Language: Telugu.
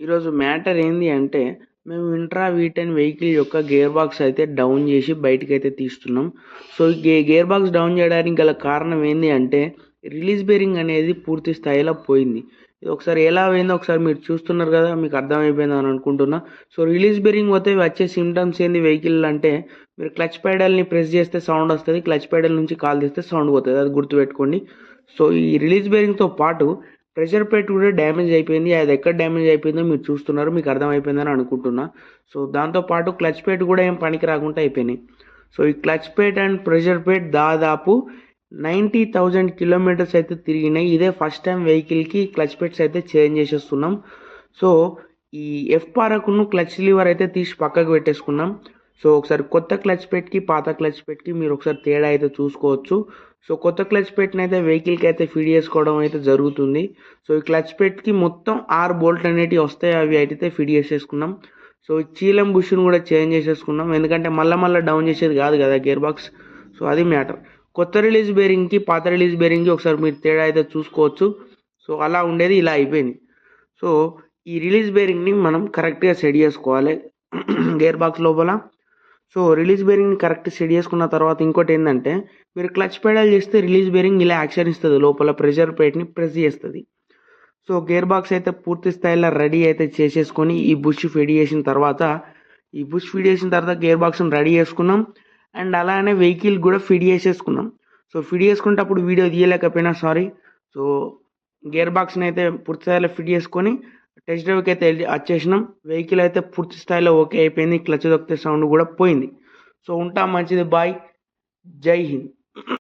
ఈరోజు మ్యాటర్ ఏంది అంటే, మేము ఇంట్రా V10 వెహికల్ యొక్క గేర్ బాక్స్ అయితే డౌన్ చేసి బయటికైతే తీస్తున్నాం. సో, ఈ గేర్ బాక్స్ డౌన్ చేయడానికి గల కారణం ఏంది అంటే, రిలీజ్ బేరింగ్ అనేది పూర్తి స్థాయిలో పోయింది. ఇది ఒకసారి ఎలా పోయిందో ఒకసారి మీరు చూస్తున్నారు కదా! మీకు అర్థమైపోయిందని అనుకుంటున్నా. సో, రిలీజ్ బేరింగ్ పోతే వచ్చే సింప్టమ్స్ ఏంది వెహికల్ అంటే, మీరు క్లచ్ పెడల్‌ని ప్రెస్ చేస్తే సౌండ్ వస్తది. క్లచ్ పెడల్ నుంచి కాలు తీస్తే సౌండ్ పోతది. అది గుర్తుపెట్టుకోండి. సో, ఈ రిలీజ్ బేరింగ్‌తో పాటు ప్రెషర్ ప్లేట్ కూడా డ్యామేజ్ అయిపోయింది. అది ఎక్కడ డ్యామేజ్ అయిపోయిందో మీరు చూస్తున్నారు. మీకు అర్థమైపోయిందని అనుకుంటున్నా. సో, దాంతో పాటు క్లచ్ ప్లేట్ కూడా ఏం పనికి రాకుండా అయిపోయినాయి. సో, ఈ clutch plate and pressure plate దాదాపు 90,000 కిలోమీటర్స్ అయితే తిరిగినాయి. ఇదే ఫస్ట్ టైం వెహికల్‌కి క్లచ్ ప్లేట్స్ అయితే చేంజ్ చేసేస్తున్నాం. సో, ఈ ఎఫ్ పారకును క్లచ్ లివర్ అయితే తీసి పక్కకు పెట్టేసుకున్నాం. సో, ఒకసారి కొత్త క్లచ్ ప్లేట్‌కి, పాత క్లచ్ ప్లేట్‌కి మీరు ఒకసారి తేడా అయితే చూసుకోవచ్చు. సో, కొత్త క్లచ్ ప్లేట్‌నైతే వెహికల్‌కి అయితే ఫిట్ చేసుకోవడం అయితే జరుగుతుంది. సో, ఈ క్లచ్ ప్లేట్‌కి మొత్తం 6 బోల్ట్లు అనేటివి వస్తాయి. అవి అయితే ఫిట్ చేసేసుకున్నాం. సో, ఈ చీలం బుష్‌ను కూడా చేంజ్ చేసేసుకున్నాం. ఎందుకంటే మళ్ళా డౌన్ చేసేది కాదు కదా గేర్ బాక్స్. సో, అది మ్యాటర్. కొత్త రిలీజ్ బేరింగ్‌కి, పాత రిలీజ్ బేరింగ్‌కి ఒకసారి మీరు తేడా అయితే చూసుకోవచ్చు. సో, అలా ఉండేది ఇలా అయిపోయింది. సో, ఈ రిలీజ్ బేరింగ్‌ని మనం కరెక్ట్‌గా సెట్ చేసుకోవాలి గేర్ బాక్స్ లోపల. సో, రిలీజ్ బేరింగ్‌ని కరెక్ట్ సెట్ చేసుకున్న తర్వాత ఇంకోటేందంటే, మీరు క్లచ్ పెడల్ చేస్తే రిలీజ్ బేరింగ్ ఇలా యాక్షన్ ఇస్తది. లోపల ప్రెషర్ ప్లేట్‌ని ప్రెస్ చేస్తది. సో, గేర్ బాక్స్ అయితే పూర్తి స్థాయిలో రెడీ అయితే చేసేసుకొని, ఈ బుష్ ఫిట్ చేసిన తర్వాత, గేర్ బాక్స్‌ని రెడీ చేసుకున్నాం. అండ్ అలానే వెహికల్ కూడా ఫిట్ చేసేసుకున్నాం. సో, ఫిట్ చేసుకునేటప్పుడు వీడియో తీయలేకపోయినా సారీ. సో, గేర్ బాక్స్‌ని అయితే పూర్తి స్థాయిలో ఫిట్ చేసుకొని టెస్ట్ డ్రైవ్‌కి అయితే వచ్చేసినాం. వెహికల్ అయితే పూర్తి స్థాయిలో ఓకే అయిపోయింది. క్లచ్ తొక్కితే సౌండ్ కూడా పోయింది. సో, ఉంటా మంచిది. బాయ్. జై హింద్.